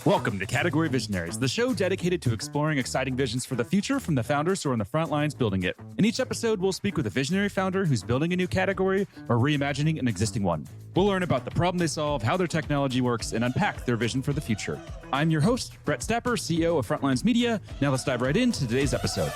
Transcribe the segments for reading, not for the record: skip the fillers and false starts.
Welcome to Category Visionaries, the show dedicated to exploring exciting visions for the future from the founders who are on the front lines building it. In each episode, we'll speak with a visionary founder who's building a new category or reimagining an existing one. We'll learn about the problem they solve, how their technology works, and unpack their vision for the future. I'm your host, Brett Stapper, CEO of Frontlines Media. Now let's dive right into today's episode.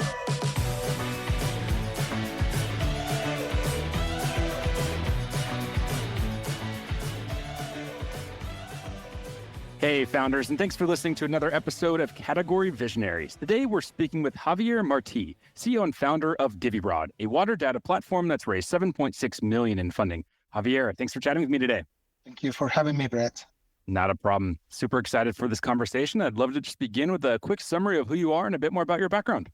Hey, founders, and thanks for listening to another episode of Category Visionaries. Today, we're speaking with Javier Marti, CEO and founder of Divirod, a water data platform that's raised $7.6 million in funding. Javier, thanks for chatting with me today. Thank you for having me, Brett. Not a problem. Super excited for this conversation. I'd love to just begin with a quick summary of who you are and a bit more about your background.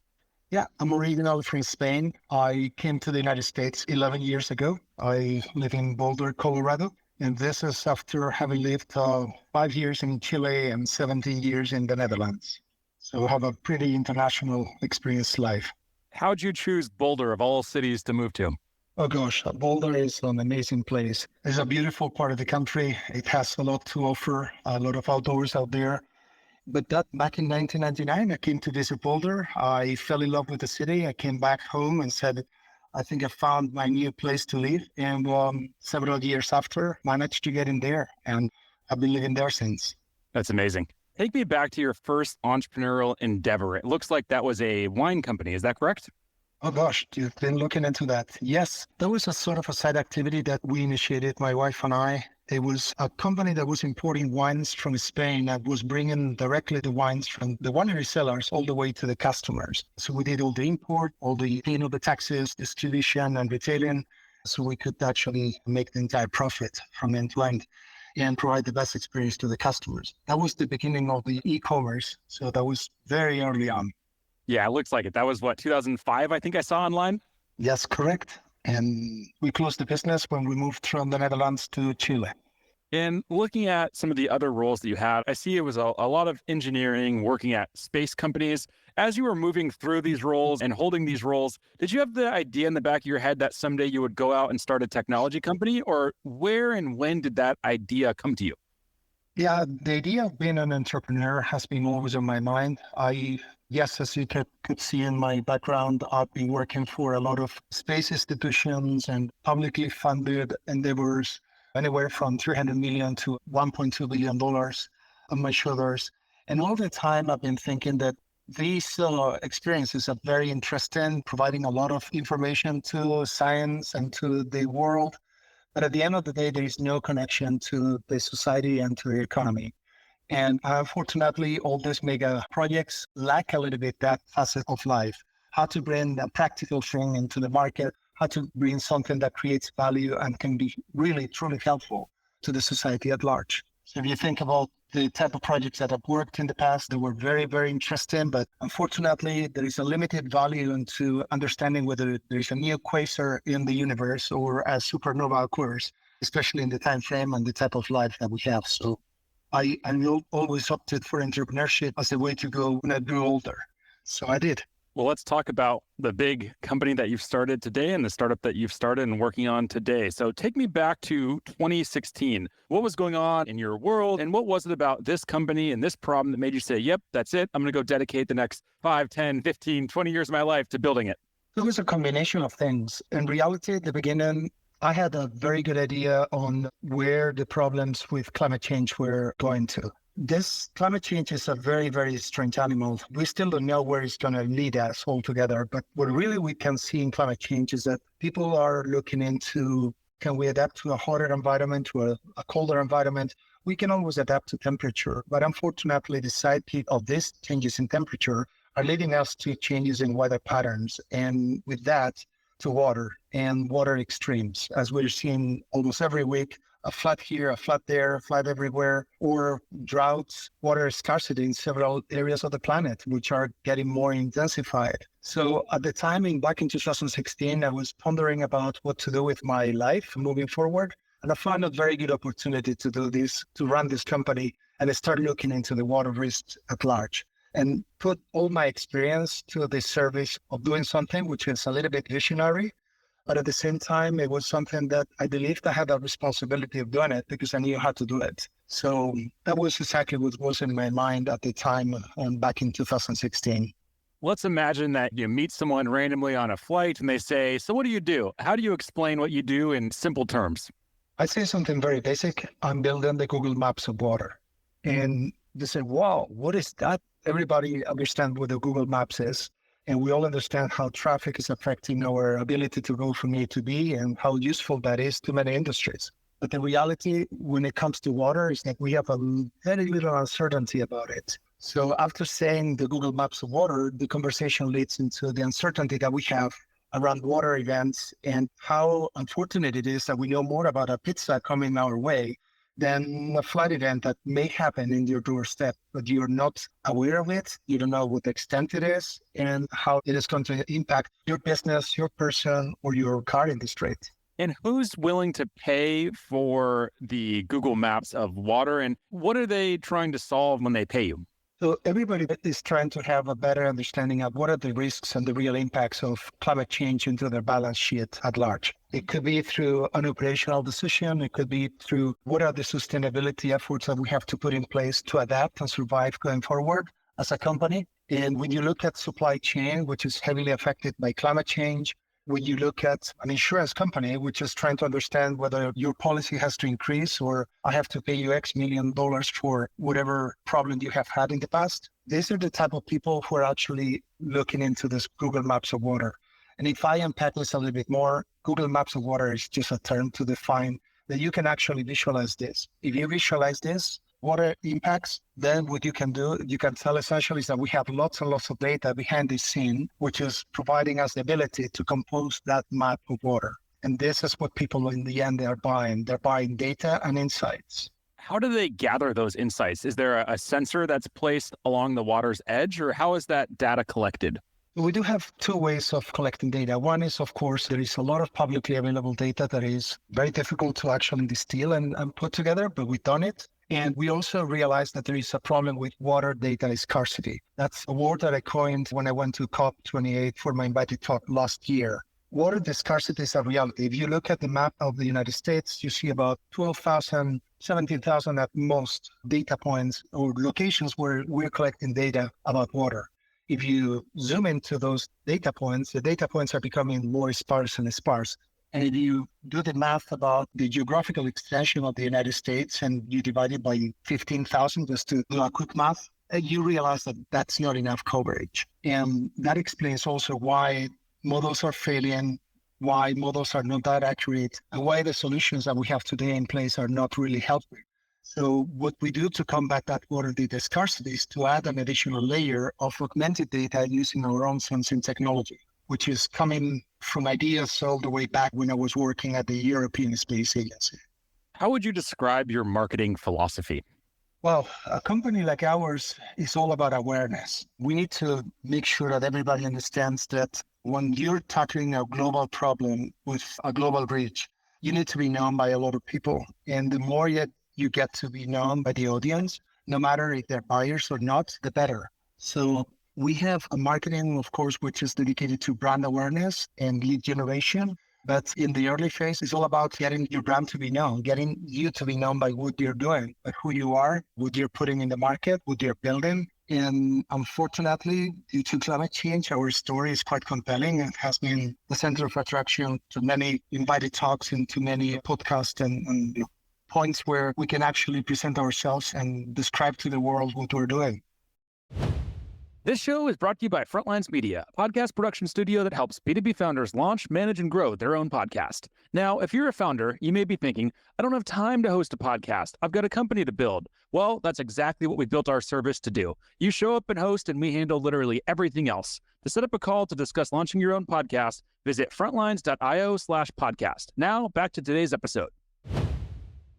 Yeah, I'm originally from Spain. I came to the United States 11 years ago. I live in Boulder, Colorado. And this is after having lived 5 years in Chile and 17 years in the Netherlands. So I have a pretty international experience life. How'd you choose Boulder of all cities to move to? Oh gosh, Boulder is an amazing place. It's a beautiful part of the country. It has a lot to offer, a lot of outdoors out there. But back in 1999, I came to visit Boulder. I fell in love with the city. I came back home and said, I think I found my new place to live. And several years after, managed to get in there. And I've been living there since. That's amazing. Take me back to your first entrepreneurial endeavor. It looks like that was a wine company. Is that correct? Oh gosh, you've been looking into that. Yes, that was a sort of a side activity that we initiated, my wife and I. It was a company that was importing wines from Spain and was bringing directly the wines from the winery sellers all the way to the customers. So we did all the import, all the paying of the taxes, distribution and retailing. So we could actually make the entire profit from end to end and provide the best experience to the customers. That was the beginning of the e-commerce. So that was very early on. Yeah, it looks like it. That was 2005, I think I saw online? Yes, correct. And we closed the business when we moved from the Netherlands to Chile. And looking at some of the other roles that you had, I see it was a lot of engineering, working at space companies. As you were moving through these roles and holding these roles, did you have the idea in the back of your head that someday you would go out and start a technology company? Or where and when did that idea come to you? Yeah, the idea of being an entrepreneur has been always on my mind. Yes, as you could see in my background, I've been working for a lot of space institutions and publicly funded endeavors, anywhere from $300 million to $1.2 billion on my shoulders. And all the time I've been thinking that these experiences are very interesting, providing a lot of information to science and to the world. But at the end of the day, there is no connection to the society and to the economy. And unfortunately, all these mega projects lack a little bit that facet of life, how to bring a practical thing into the market, how to bring something that creates value and can be really, truly helpful to the society at large. So if you think about the type of projects that have worked in the past, they were very, very interesting, but unfortunately, there is a limited value into understanding whether there is a new quasar in the universe or a supernova occurs, especially in the time frame and the type of life that we have. So I always opted for entrepreneurship as a way to go when I grew older. So I did. Well, let's talk about the big company that you've started today and the startup that you've started and working on today. So take me back to 2016. What was going on in your world? And what was it about this company and this problem that made you say, yep, that's it. I'm going to go dedicate the next 5, 10, 15, 20 years of my life to building it? It was a combination of things. In reality, at the beginning, I had a very good idea on where the problems with climate change were going to. This climate change is a very, very strange animal. We still don't know where it's going to lead us altogether. But what really we can see in climate change is that people are looking into, can we adapt to a hotter environment, to a colder environment? We can always adapt to temperature. But unfortunately, the side peak of these changes in temperature are leading us to changes in weather patterns. And with that, to water and water extremes, as we're seeing almost every week, a flood here, a flood there, a flood everywhere, or droughts, water scarcity in several areas of the planet, which are getting more intensified. So at the time, back in 2016, I was pondering about what to do with my life moving forward. And I found a very good opportunity to do this, to run this company, and I started looking into the water risks at large and put all my experience to the service of doing something which is a little bit visionary, But at the same time, it was something that I believed I had a responsibility of doing it because I knew how to do it. So that was exactly what was in my mind at the time back in 2016. Let's imagine that you meet someone randomly on a flight and they say, "So what do you do?" How do you explain what you do in simple terms? I say something very basic. I'm building the Google Maps of water. And they say, wow, what is that? Everybody understands what the Google Maps is. And we all understand how traffic is affecting our ability to go from A to B and how useful that is to many industries. But the reality when it comes to water is that we have a very little uncertainty about it. So after saying the Google Maps of water, the conversation leads into the uncertainty that we have around water events and how unfortunate it is that we know more about a pizza coming our way than a flood event that may happen in your doorstep, but you're not aware of it. You don't know what extent it is and how it is going to impact your business, your person, or your car industry. And who's willing to pay for the Google Maps of water? And what are they trying to solve when they pay you? So everybody is trying to have a better understanding of what are the risks and the real impacts of climate change into their balance sheet at large. It could be through an operational decision. It could be through what are the sustainability efforts that we have to put in place to adapt and survive going forward as a company. And when you look at supply chain, which is heavily affected by climate change, when you look at an insurance company, which is trying to understand whether your policy has to increase or I have to pay you X million dollars for whatever problem you have had in the past, these are the type of people who are actually looking into this Google Maps of water. And if I unpack this a little bit more, Google Maps of water is just a term to define that you can actually visualize this. If you visualize this, water impacts, then what you can do, you can tell essentially is that we have lots and lots of data behind the scene, which is providing us the ability to compose that map of water. And this is what people in the end are buying. They're buying data and insights. How do they gather those insights? Is there a sensor that's placed along the water's edge, or how is that data collected? We do have two ways of collecting data. One is, of course, there is a lot of publicly available data that is very difficult to actually distill and put together, but we've done it. And we also realized that there is a problem with water data scarcity. That's a word that I coined when I went to COP28 for my invited talk last year. Water scarcity is a reality. If you look at the map of the United States, you see about 12,000, 17,000 at most data points or locations where we're collecting data about water. If you zoom into those data points, the data points are becoming more sparse and sparse. And if you do the math about the geographical extension of the United States and you divide it by 15,000, just to do a quick math, you realize that that's not enough coverage. And that explains also why models are failing, why models are not that accurate, and why the solutions that we have today in place are not really helpful. So what we do to combat that water data scarcity is to add an additional layer of augmented data using our own sensing technology, which is coming from ideas all the way back when I was working at the European Space Agency. How would you describe your marketing philosophy? Well, a company like ours is all about awareness. We need to make sure that everybody understands that when you're tackling a global problem with a global reach, you need to be known by a lot of people. And the more you get to be known by the audience, no matter if they're buyers or not, the better. So we have a marketing, of course, which is dedicated to brand awareness and lead generation. But in the early phase, it's all about getting your brand to be known, getting you to be known by what you're doing, by who you are, what you're putting in the market, what you're building. And unfortunately, due to climate change, our story is quite compelling. It has been the center of attraction to many invited talks and to many podcasts and points where we can actually present ourselves and describe to the world what we're doing. This show is brought to you by Frontlines Media, a podcast production studio that helps B2B founders launch, manage, and grow their own podcast. Now, if you're a founder, you may be thinking, I don't have time to host a podcast. I've got a company to build. Well, that's exactly what we built our service to do. You show up and host, and we handle literally everything else. To set up a call to discuss launching your own podcast, visit frontlines.io/podcast. Now, back to today's episode.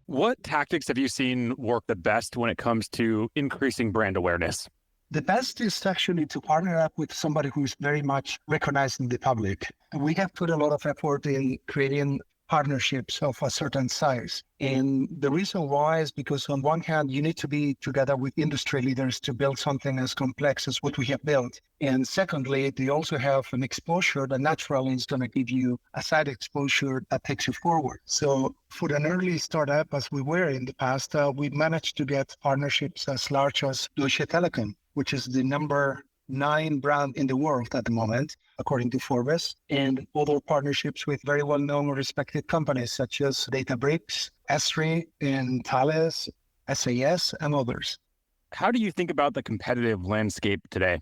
What tactics have you seen work the best when it comes to increasing brand awareness? The best is actually to partner up with somebody who's very much recognized in the public. And we have put a lot of effort in creating partnerships of a certain size. And the reason why is because on one hand, you need to be together with industry leaders to build something as complex as what we have built. And secondly, they also have an exposure that naturally is going to give you a side exposure that takes you forward. So for an early startup, as we were in the past, we managed to get partnerships as large as Deutsche Telekom, which is the number 9 brand in the world at the moment, according to Forbes, and other partnerships with very well-known or respected companies such as Databricks, S3, and Thales, SAS, and others. How do you think about the competitive landscape today?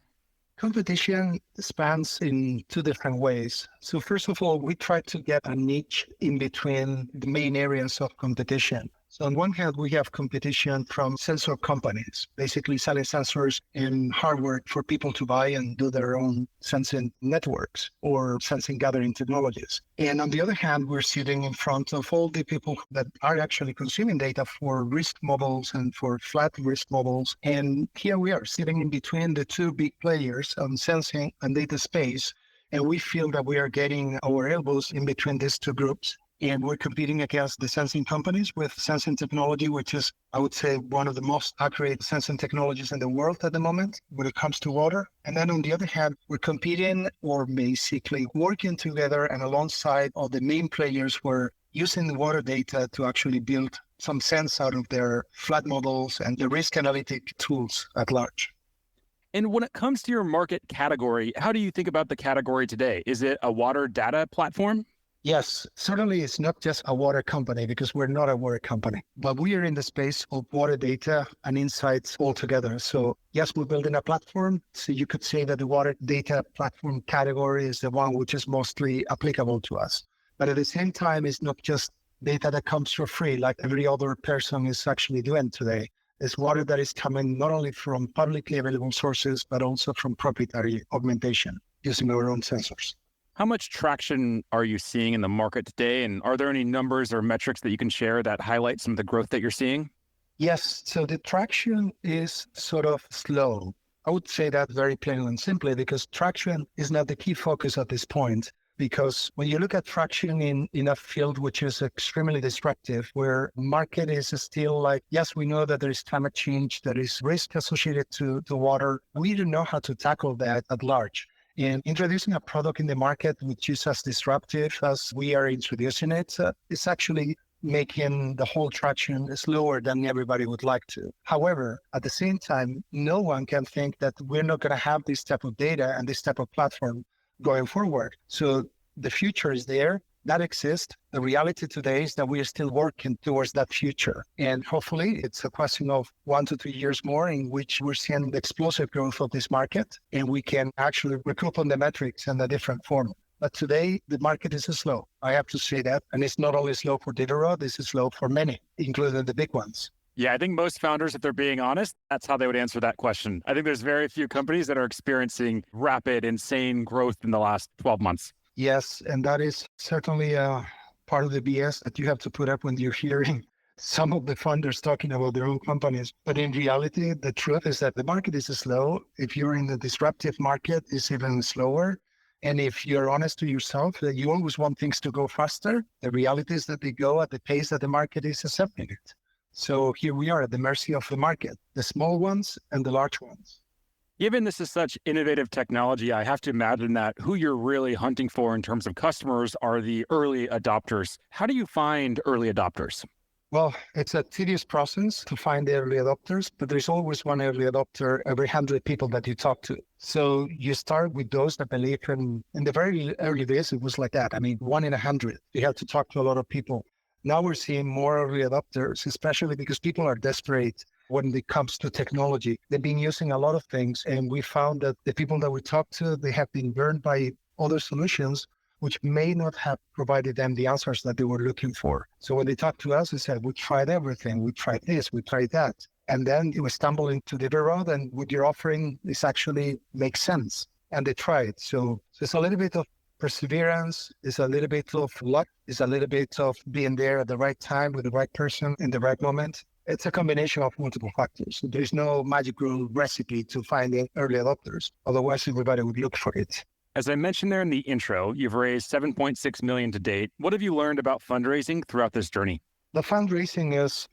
Competition spans in 2 different ways. So first of all, we try to get a niche in between the main areas of competition. So on one hand, we have competition from sensor companies, basically selling sensors and hardware for people to buy and do their own sensing networks or sensing gathering technologies. And on the other hand, we're sitting in front of all the people that are actually consuming data for risk models and for flat risk models. And here we are sitting in between the 2 big players on sensing and data space. And we feel that we are getting our elbows in between these 2 groups. And we're competing against the sensing companies with sensing technology, which is, I would say, one of the most accurate sensing technologies in the world at the moment when it comes to water. And then on the other hand, we're competing or basically working together and alongside all the main players who are using the water data to actually build some sense out of their flat models and the risk analytic tools at large. And when it comes to your market category, how do you think about the category today? Is it a water data platform? Yes, certainly it's not just a water company because we're not a water company, but we are in the space of water data and insights altogether. So yes, we're building a platform. So you could say that the water data platform category is the one which is mostly applicable to us. But at the same time, it's not just data that comes for free like every other person is actually doing today. It's water that is coming not only from publicly available sources, but also from proprietary augmentation using our own sensors. How much traction are you seeing in the market today? And are there any numbers or metrics that you can share that highlight some of the growth that you're seeing? Yes. So the traction is sort of slow. I would say that very plainly and simply because traction is not the key focus at this point. Because when you look at traction in a field which is extremely disruptive, where market is still like, yes, we know that there is climate change, there is risk associated to water. We don't know how to tackle that at large. And introducing a product in the market which is as disruptive as we are introducing it is actually making the whole traction slower than everybody would like to. However, at the same time, no one can think that we're not going to have this type of data and this type of platform going forward. So the future is there. That exists. The reality today is that we are still working towards that future. And hopefully it's a question of 1 to 3 years more in which we're seeing the explosive growth of this market and we can actually recoup on the metrics in a different form. But today the market is slow. I have to say that. And it's not only slow for Divirod, this is slow for many, including the big ones. Yeah, I think most founders, if they're being honest, that's how they would answer that question. I think there's very few companies that are experiencing rapid, insane growth in the last 12 months. Yes, and that is certainly part of the BS that you have to put up when you're hearing some of the funders talking about their own companies. But in reality, the truth is that the market is slow. If you're in the disruptive market, it's even slower. And if you're honest to yourself, that you always want things to go faster, the reality is that they go at the pace that the market is accepting it. So here we are at the mercy of the market, the small ones and the large ones. Given this is such innovative technology, I have to imagine that who you're really hunting for in terms of customers are the early adopters. How do you find early adopters? Well, it's a tedious process to find the early adopters, but there's always one early adopter every 100 people that you talk to. So you start with those that believe in the very early days, it was like that. I mean, 1 in 100, you have to talk to a lot of people. Now we're seeing more early adopters, especially because people are desperate when it comes to technology. They've been using a lot of things, and we found that the people that we talk to, they have been burned by other solutions, which may not have provided them the answers that they were looking for. So when they talked to us, they said, we tried everything. We tried this, we tried that. And then we stumbled into Divirod, and what you're offering, this actually makes sense. And they tried. So it's a little bit of perseverance, it's a little bit of luck, it's a little bit of being there at the right time with the right person in the right moment. It's a combination of multiple factors. There's no magical recipe to find the early adopters. Otherwise, everybody would look for it. As I mentioned there in the intro, you've raised $7.6 million to date. What have you learned about fundraising throughout this journey? The fundraising is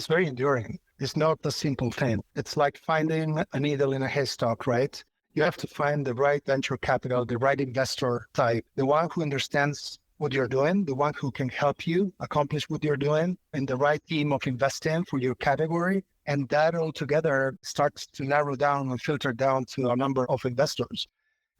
very enduring. It's not a simple thing. It's like finding a needle in a haystack, right? You have to find the right venture capital, the right investor type, the one who understands what you're doing, the one who can help you accomplish what you're doing, and the right team of investing for your category. And that all together starts to narrow down and filter down to a number of investors.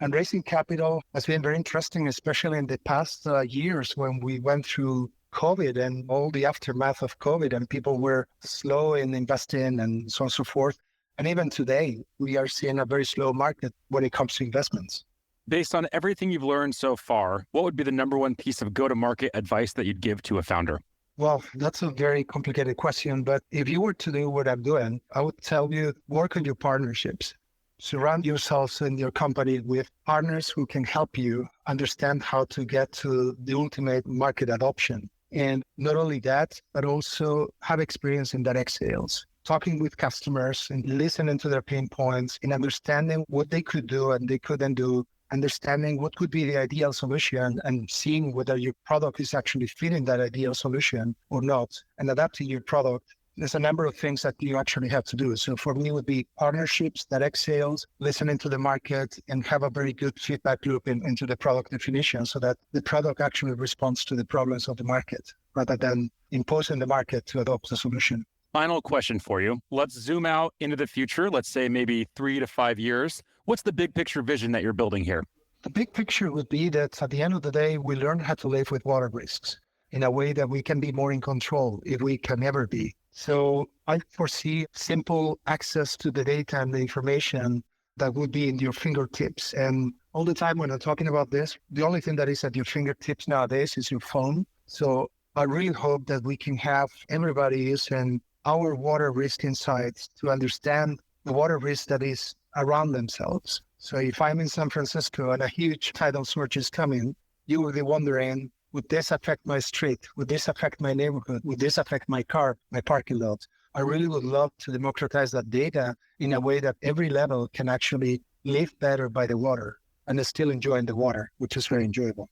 And raising capital has been very interesting, especially in the past years when we went through COVID and all the aftermath of COVID, and people were slow in investing and so on and so forth. And even today, we are seeing a very slow market when it comes to investments. Based on everything you've learned so far, what would be the number one piece of go-to-market advice that you'd give to a founder? Well, that's a very complicated question, but if you were to do what I'm doing, I would tell you, work on your partnerships. Surround yourselves and your company with partners who can help you understand how to get to the ultimate market adoption. And not only that, but also have experience in direct sales, talking with customers and listening to their pain points and understanding what they could do and they couldn't do, understanding what could be the ideal solution and seeing whether your product is actually fitting that ideal solution or not, and adapting your product. There's a number of things that you actually have to do. So for me, it would be partnerships, direct sales, listening to the market, and have a very good feedback loop into the product definition so that the product actually responds to the problems of the market rather than imposing the market to adopt a solution. Final question for you. Let's zoom out into the future. Let's say maybe 3 to 5 years. What's the big picture vision that you're building here? The big picture would be that at the end of the day, we learn how to live with water risks in a way that we can be more in control if we can ever be. So I foresee simple access to the data and the information that would be in your fingertips. And all the time when I'm talking about this, the only thing that is at your fingertips nowadays is your phone. So I really hope that we can have everybody using our water risk insights to understand the water risk that is around themselves. So if I'm in San Francisco and a huge tidal surge is coming, you will be wondering, would this affect my street? Would this affect my neighborhood? Would this affect my car, my parking lot? I really would love to democratize that data in a way that every level can actually live better by the water and still enjoying the water, which is very enjoyable.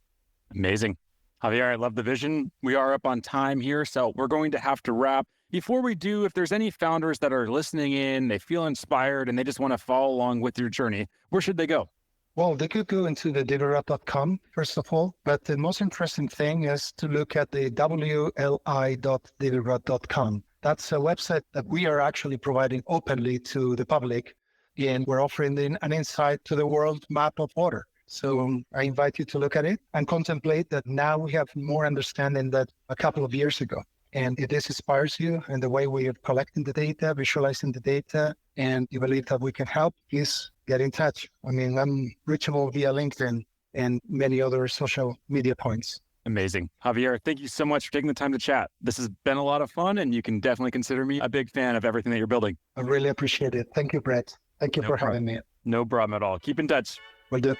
Amazing. Javier, I love the vision. We are up on time here, so we're going to have to wrap. Before we do, if there's any founders that are listening in, they feel inspired and they just want to follow along with your journey, where should they go? Well, they could go into the divirod.com, first of all, but the most interesting thing is to look at the wli.divirod.com. That's a website that we are actually providing openly to the public, and we're offering an insight to the world map of water. So I invite you to look at it and contemplate that now we have more understanding than a couple of years ago. And if this inspires you in the way we are collecting the data, visualizing the data, and you believe that we can help, please get in touch. I mean, I'm reachable via LinkedIn and many other social media points. Amazing. Javier, thank you so much for taking the time to chat. This has been a lot of fun, and you can definitely consider me a big fan of everything that you're building. I really appreciate it. Thank you, Brett. Thank you for having me. No problem at all. Keep in touch. Will do.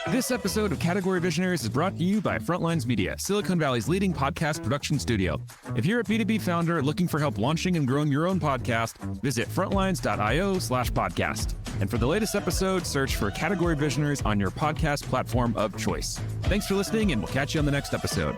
This episode of Category Visionaries is brought to you by Frontlines Media, Silicon Valley's leading podcast production studio. If you're a B2B founder looking for help launching and growing your own podcast, visit frontlines.io/podcast. And for the latest episode, search for Category Visionaries on your podcast platform of choice. Thanks for listening, and we'll catch you on the next episode.